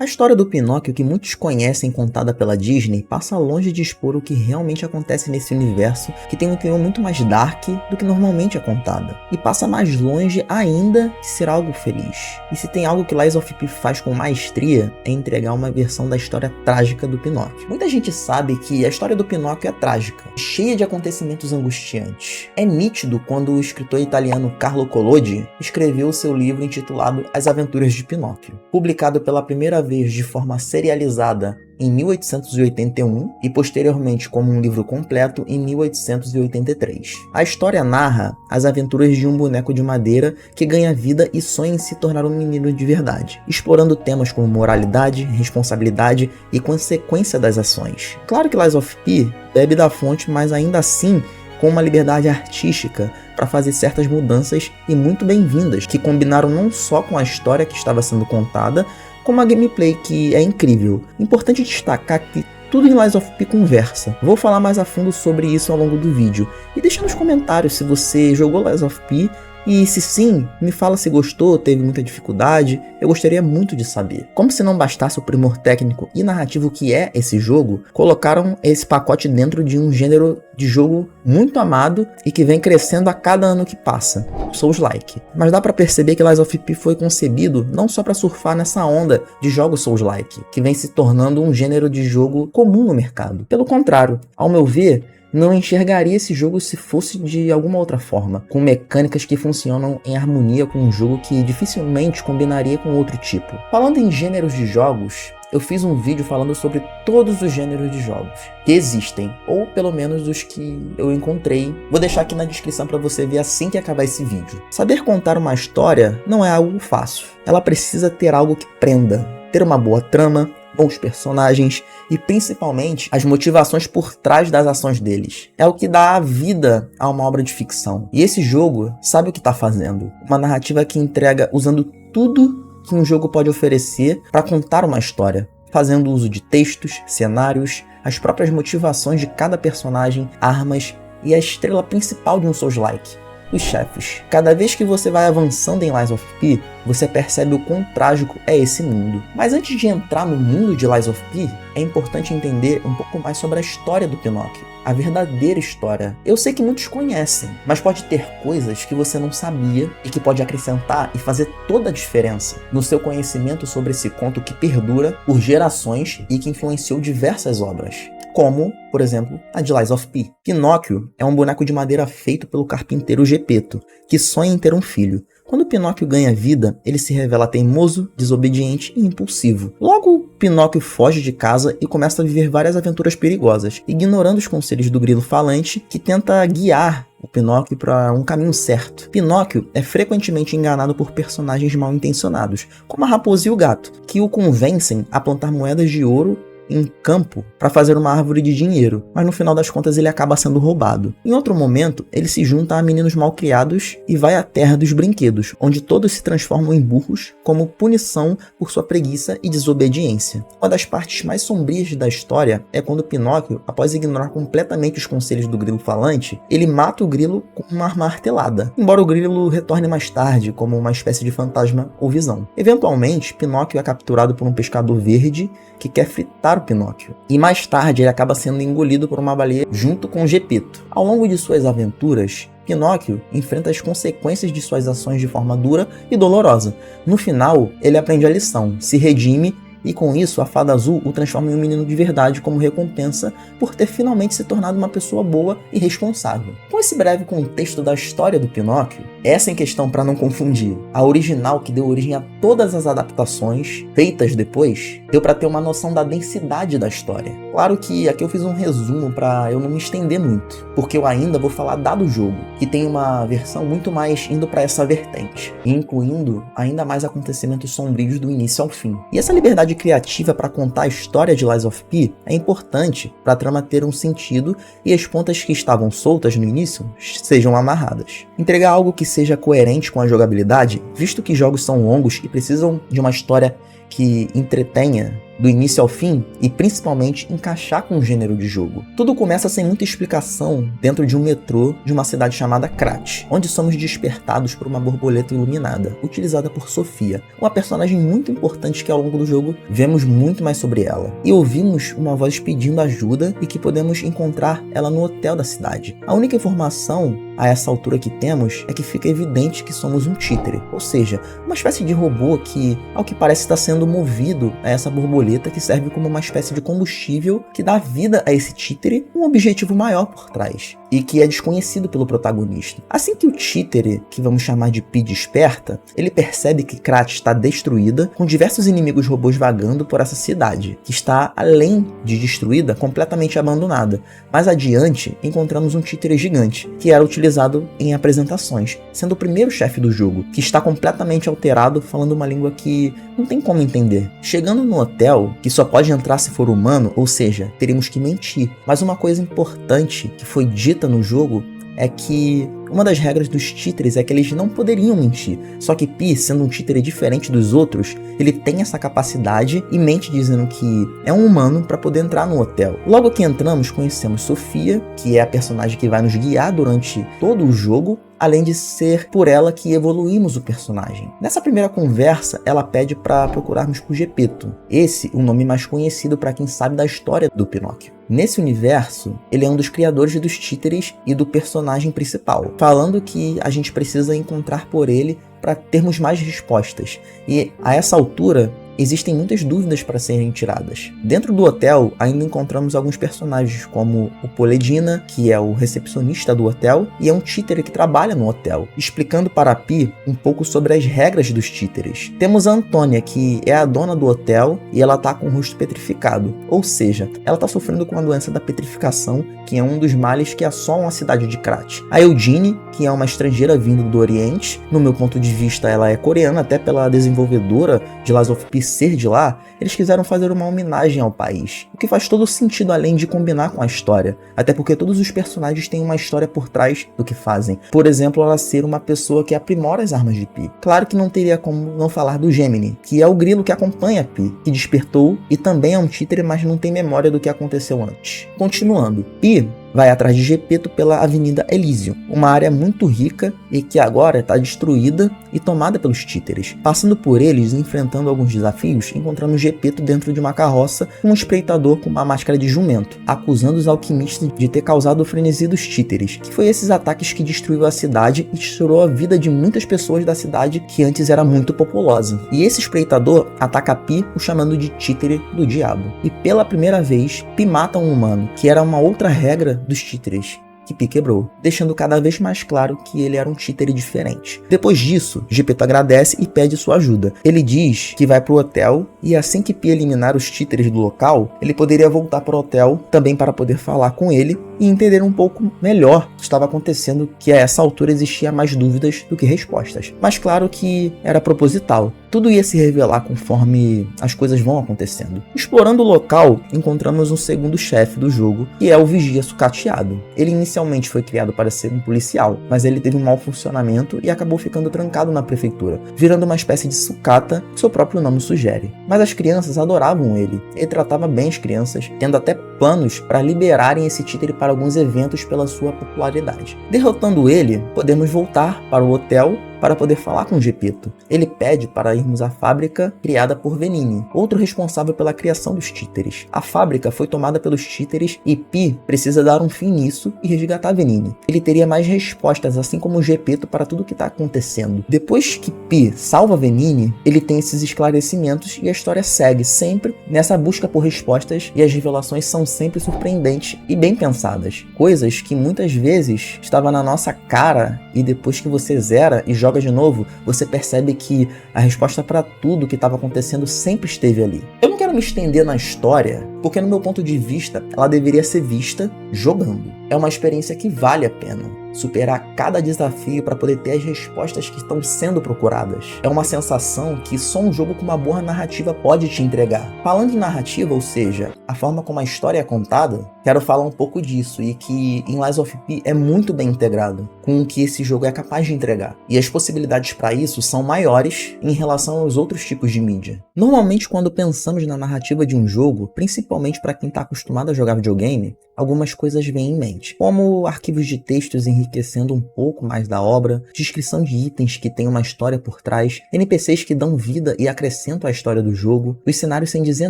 A história do Pinóquio, que muitos conhecem contada pela Disney, passa longe de expor o que realmente acontece nesse universo, que tem um teor muito mais dark do que normalmente é contada, e passa mais longe ainda de ser algo feliz. E se tem algo que Lies of P faz com maestria, é entregar uma versão da história trágica do Pinóquio. Muita gente sabe que a história do Pinóquio é trágica, cheia de acontecimentos angustiantes. É nítido quando o escritor italiano Carlo Collodi escreveu seu livro intitulado As Aventuras de Pinóquio, publicado pela primeira vez de forma serializada em 1881 e posteriormente como um livro completo em 1883. A história narra as aventuras de um boneco de madeira que ganha vida e sonha em se tornar um menino de verdade, explorando temas como moralidade, responsabilidade e consequência das ações. Claro que Lies of P bebe da fonte, mas ainda assim com uma liberdade artística para fazer certas mudanças e muito bem-vindas, que combinaram não só com a história que estava sendo contada, como a gameplay, que é incrível. Importante destacar que tudo em Lies of P conversa. Vou falar mais a fundo sobre isso ao longo do vídeo. E deixa nos comentários se você jogou Lies of P, e se sim, me fala se gostou, teve muita dificuldade, eu gostaria muito de saber. Como se não bastasse o primor técnico e narrativo que é esse jogo, colocaram esse pacote dentro de um gênero de jogo muito amado e que vem crescendo a cada ano que passa, Souls-like. Mas dá pra perceber que Lies of P foi concebido não só pra surfar nessa onda de jogos Souls-like, que vem se tornando um gênero de jogo comum no mercado. Pelo contrário, ao meu ver, não enxergaria esse jogo se fosse de alguma outra forma, com mecânicas que funcionam em harmonia com um jogo que dificilmente combinaria com outro tipo. Falando em gêneros de jogos, eu fiz um vídeo falando sobre todos os gêneros de jogos que existem, ou pelo menos os que eu encontrei. Vou deixar aqui na descrição para você ver assim que acabar esse vídeo. Saber contar uma história não é algo fácil. Ela precisa ter algo que prenda, ter uma boa trama, bons personagens e principalmente as motivações por trás das ações deles. É o que dá a vida a uma obra de ficção. E esse jogo sabe o que está fazendo. Uma narrativa que entrega usando tudo que um jogo pode oferecer para contar uma história, fazendo uso de textos, cenários, as próprias motivações de cada personagem, armas e a estrela principal de um Souls-like, os chefes. Cada vez que você vai avançando em Lies of P, você percebe o quão trágico é esse mundo. Mas antes de entrar no mundo de Lies of P, é importante entender um pouco mais sobre a história do Pinóquio, a verdadeira história. Eu sei que muitos conhecem, mas pode ter coisas que você não sabia e que pode acrescentar e fazer toda a diferença no seu conhecimento sobre esse conto que perdura por gerações e que influenciou diversas obras, como, por exemplo, a de Lies of P. Pinóquio é um boneco de madeira feito pelo carpinteiro Geppetto, que sonha em ter um filho. Quando Pinóquio ganha vida, ele se revela teimoso, desobediente e impulsivo. Logo, Pinóquio foge de casa e começa a viver várias aventuras perigosas, ignorando os conselhos do grilo falante, que tenta guiar o Pinóquio para um caminho certo. Pinóquio é frequentemente enganado por personagens mal intencionados, como a raposa e o gato, que o convencem a plantar moedas de ouro em campo para fazer uma árvore de dinheiro, mas no final das contas ele acaba sendo roubado. Em outro momento, ele se junta a meninos mal criados e vai à terra dos brinquedos, onde todos se transformam em burros como punição por sua preguiça e desobediência. Uma das partes mais sombrias da história é quando Pinóquio, após ignorar completamente os conselhos do grilo falante, ele mata o grilo com uma martelada, embora o grilo retorne mais tarde como uma espécie de fantasma ou visão. Eventualmente, Pinóquio é capturado por um pescador verde que quer fritar o Pinóquio, e mais tarde ele acaba sendo engolido por uma baleia junto com Geppetto. Ao longo de suas aventuras, Pinóquio enfrenta as consequências de suas ações de forma dura e dolorosa. No final, ele aprende a lição, se redime e com isso a Fada Azul o transforma em um menino de verdade como recompensa por ter finalmente se tornado uma pessoa boa e responsável. Com esse breve contexto da história do Pinóquio, essa em questão para não confundir, a original que deu origem a todas as adaptações feitas depois, deu para ter uma noção da densidade da história. Claro que aqui eu fiz um resumo para eu não me estender muito, porque eu ainda vou falar do jogo, que tem uma versão muito mais indo para essa vertente, e incluindo ainda mais acontecimentos sombrios do início ao fim. E essa liberdade criativa para contar a história de Lies of P é importante para a trama ter um sentido e as pontas que estavam soltas no início sejam amarradas. Entregar algo que seja coerente com a jogabilidade, visto que jogos são longos e precisam de uma história que entretenha do início ao fim e principalmente encaixar com o gênero de jogo. Tudo começa sem muita explicação dentro de um metrô de uma cidade chamada Krat, onde somos despertados por uma borboleta iluminada, utilizada por Sofia, uma personagem muito importante que ao longo do jogo vemos muito mais sobre ela. E ouvimos uma voz pedindo ajuda e que podemos encontrar ela no hotel da cidade. A única informação a essa altura que temos é que fica evidente que somos um títere, ou seja, uma espécie de robô que, ao que parece, está sendo movido a essa borboleta que serve como uma espécie de combustível que dá vida a esse títere com um objetivo maior por trás e que é desconhecido pelo protagonista. Assim que o títere, que vamos chamar de Pi, desperta, ele percebe que Krat está destruída, com diversos inimigos robôs vagando por essa cidade, que está, além de destruída, completamente abandonada. Mais adiante, encontramos um títere gigante, que era utilizado em apresentações, sendo o primeiro chefe do jogo, que está completamente alterado, falando uma língua que não tem como entender. Chegando no hotel, que só pode entrar se for humano, ou seja, teríamos que mentir. Mas uma coisa importante que foi dita no jogo é que uma das regras dos títeres é que eles não poderiam mentir. Só que Pi, sendo um títere diferente dos outros, ele tem essa capacidade e mente dizendo que é um humano para poder entrar no hotel. Logo que entramos, conhecemos Sofia, que é a personagem que vai nos guiar durante todo o jogo, além de ser por ela que evoluímos o personagem. Nessa primeira conversa, ela pede para procurarmos por Geppetto, esse o nome mais conhecido para quem sabe da história do Pinóquio. Nesse universo, ele é um dos criadores dos títeres e do personagem principal, falando que a gente precisa encontrar por ele para termos mais respostas. E a essa altura, existem muitas dúvidas para serem tiradas. Dentro do hotel, ainda encontramos alguns personagens, como o Poledina, que é o recepcionista do hotel, e é um títere que trabalha no hotel, explicando para Pi um pouco sobre as regras dos títeres. Temos a Antônia, que é a dona do hotel, e ela está com o rosto petrificado, ou seja, ela está sofrendo com a doença da petrificação, que é um dos males que assolam a cidade de Krat. A Eugenie, que é uma estrangeira vinda do Oriente, no meu ponto de vista ela é coreana, até pela desenvolvedora de Lies of P ser de lá, eles quiseram fazer uma homenagem ao país, o que faz todo sentido além de combinar com a história, até porque todos os personagens têm uma história por trás do que fazem. Por exemplo, ela ser uma pessoa que aprimora as armas de Pi. Claro que não teria como não falar do Gemini, que é o grilo que acompanha Pi, que despertou e também é um títere, mas não tem memória do que aconteceu antes. Continuando, Pi vai atrás de Geppetto pela Avenida Elysium, uma área muito rica e que agora está destruída e tomada pelos títeres. Passando por eles e enfrentando alguns desafios, encontramos Geppetto dentro de uma carroça com um espreitador com uma máscara de jumento, acusando os alquimistas de ter causado o frenesi dos títeres, que foi esses ataques que destruiu a cidade e tirou a vida de muitas pessoas da cidade que antes era muito populosa. E esse espreitador ataca Pi, o chamando de títere do diabo. E pela primeira vez, Pi mata um humano, que era uma outra regra dos títeres que Pi quebrou, deixando cada vez mais claro que ele era um títere diferente. Depois disso, Geppetto agradece e pede sua ajuda. Ele diz que vai pro hotel e assim que Pi eliminar os títeres do local, ele poderia voltar pro hotel também para poder falar com ele e entender um pouco melhor o que estava acontecendo, que a essa altura existia mais dúvidas do que respostas. Mas claro que era proposital. Tudo ia se revelar conforme as coisas vão acontecendo. Explorando o local, encontramos um segundo chefe do jogo, que é o Vigia Sucateado. Ele inicialmente foi criado para ser um policial, mas ele teve um mau funcionamento e acabou ficando trancado na prefeitura, virando uma espécie de sucata que seu próprio nome sugere. Mas as crianças adoravam ele. Ele tratava bem as crianças, tendo até planos para liberarem esse títere para alguns eventos pela sua popularidade. Derrotando ele, podemos voltar para o hotel para poder falar com Geppetto. Ele pede para irmos à fábrica criada por Venini, outro responsável pela criação dos títeres. A fábrica foi tomada pelos títeres e Pi precisa dar um fim nisso e resgatar Venini. Ele teria mais respostas, assim como Geppetto, para tudo o que está acontecendo. Depois que Pi salva Venini, ele tem esses esclarecimentos e a história segue sempre nessa busca por respostas, e as revelações são sempre surpreendentes e bem pensadas. Coisas que muitas vezes estavam na nossa cara e depois que você zera e joga de novo, você percebe que a resposta para tudo que estava acontecendo sempre esteve ali. Eu não quero me estender na história, porque no meu ponto de vista, ela deveria ser vista jogando. É uma experiência que vale a pena. Superar cada desafio para poder ter as respostas que estão sendo procuradas. É uma sensação que só um jogo com uma boa narrativa pode te entregar. Falando em narrativa, ou seja, a forma como a história é contada, quero falar um pouco disso e que em Lies of P é muito bem integrado com o que esse jogo é capaz de entregar. E as possibilidades para isso são maiores em relação aos outros tipos de mídia. Normalmente, quando pensamos na narrativa de um jogo, principalmente para quem está acostumado a jogar videogame, algumas coisas vêm em mente, como arquivos de textos enriquecendo um pouco mais da obra, descrição de itens que têm uma história por trás, NPCs que dão vida e acrescentam a história do jogo, os cenários sem dizer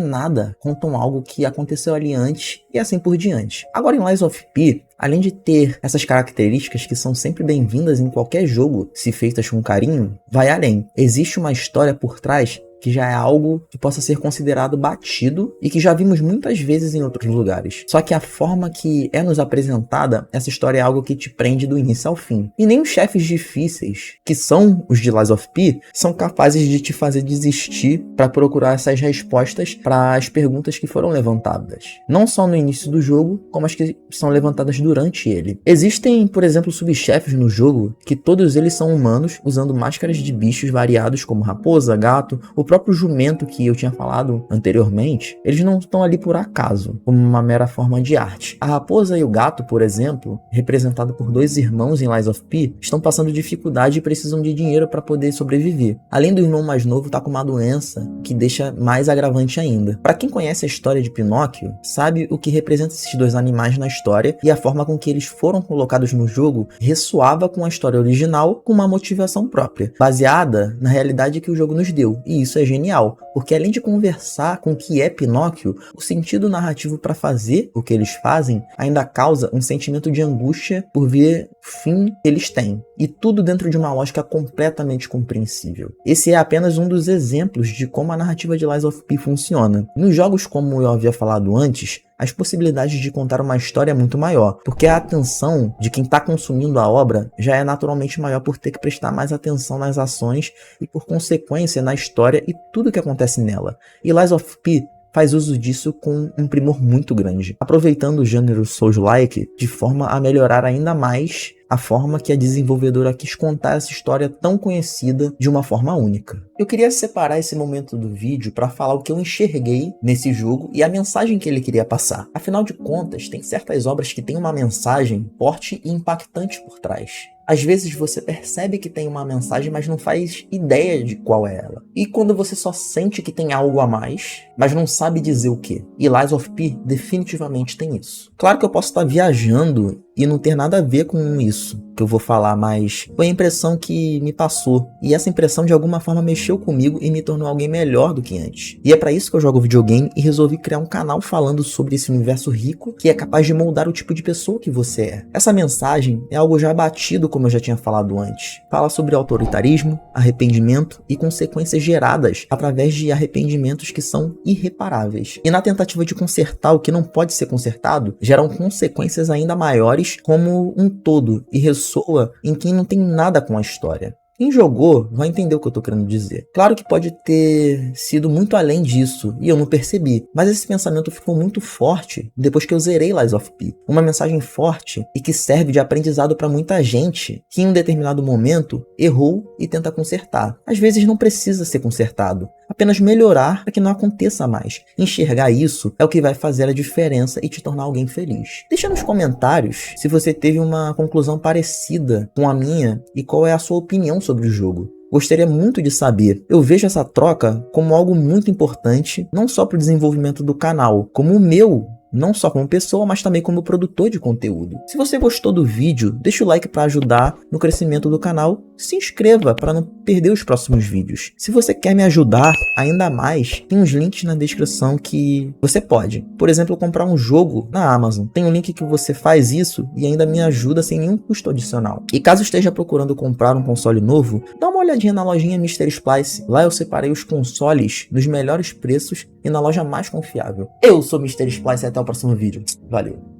nada contam algo que aconteceu ali antes e assim por diante. Agora em Lies of P, além de ter essas características que são sempre bem-vindas em qualquer jogo, se feitas com carinho, vai além. Existe uma história por trás que já é algo que possa ser considerado batido e que já vimos muitas vezes em outros lugares. Só que a forma que é nos apresentada, essa história é algo que te prende do início ao fim. E nem os chefes difíceis, que são os de Lies of P, são capazes de te fazer desistir para procurar essas respostas para as perguntas que foram levantadas. Não só no início do jogo, como as que são levantadas durante ele. Existem, por exemplo, subchefes no jogo que todos eles são humanos, usando máscaras de bichos variados como raposa, gato, o próprio jumento que eu tinha falado anteriormente, eles não estão ali por acaso, como uma mera forma de arte. A raposa e o gato, por exemplo, representado por dois irmãos em Lies of P, estão passando dificuldade e precisam de dinheiro para poder sobreviver. Além do irmão mais novo estar com uma doença que deixa mais agravante ainda. Para quem conhece a história de Pinóquio, sabe o que representa esses dois animais na história e a forma com que eles foram colocados no jogo ressoava com a história original com uma motivação própria, baseada na realidade que o jogo nos deu. E isso é genial, porque além de conversar com o que é Pinóquio, o sentido narrativo para fazer o que eles fazem ainda causa um sentimento de angústia por ver o fim que eles têm. E tudo dentro de uma lógica completamente compreensível. Esse é apenas um dos exemplos de como a narrativa de Lies of P funciona. Nos jogos, como eu havia falado antes, as possibilidades de contar uma história é muito maior, porque a atenção de quem está consumindo a obra já é naturalmente maior por ter que prestar mais atenção nas ações e, por consequência, na história e tudo que acontece nela. E Lies of P faz uso disso com um primor muito grande, aproveitando o gênero Souls-like de forma a melhorar ainda mais a forma que a desenvolvedora quis contar essa história tão conhecida de uma forma única. Eu queria separar esse momento do vídeo para falar o que eu enxerguei nesse jogo e a mensagem que ele queria passar. Afinal de contas, tem certas obras que têm uma mensagem forte e impactante por trás. Às vezes você percebe que tem uma mensagem, mas não faz ideia de qual é ela. E quando você só sente que tem algo a mais, mas não sabe dizer o que. E Lies of P definitivamente tem isso. Claro que eu posso estar viajando e não ter nada a ver com isso que eu vou falar, mas foi a impressão que me passou. E essa impressão de alguma forma mexeu comigo e me tornou alguém melhor do que antes. E é pra isso que eu jogo videogame e resolvi criar um canal falando sobre esse universo rico que é capaz de moldar o tipo de pessoa que você é. Essa mensagem é algo já batido, como eu já tinha falado antes. Fala sobre autoritarismo, arrependimento e consequências geradas através de arrependimentos que são irreparáveis. E na tentativa de consertar o que não pode ser consertado, geram consequências ainda maiores como um todo e ressoa em quem não tem nada com a história. Quem jogou vai entender o que eu tô querendo dizer. Claro que pode ter sido muito além disso e eu não percebi, mas esse pensamento ficou muito forte depois que eu zerei Lies of P. Uma mensagem forte e que serve de aprendizado para muita gente que em um determinado momento errou e tenta consertar. Às vezes não precisa ser consertado, apenas melhorar para que não aconteça mais. Enxergar isso é o que vai fazer a diferença e te tornar alguém feliz. Deixa nos comentários se você teve uma conclusão parecida com a minha e qual é a sua opinião sobre o jogo. Gostaria muito de saber. Eu vejo essa troca como algo muito importante, não só para o desenvolvimento do canal, como o meu, não só como pessoa, mas também como produtor de conteúdo. Se você gostou do vídeo, deixa o like para ajudar no crescimento do canal. Se inscreva para não perder os próximos vídeos. Se você quer me ajudar ainda mais, tem uns links na descrição que você pode. Por exemplo, comprar um jogo na Amazon. Tem um link que você faz isso e ainda me ajuda sem nenhum custo adicional. E caso esteja procurando comprar um console novo, dá uma olhadinha na lojinha Mr. Splice. Lá eu separei os consoles nos melhores preços e na loja mais confiável. Eu sou Mr. Splice e até o próximo vídeo. Valeu!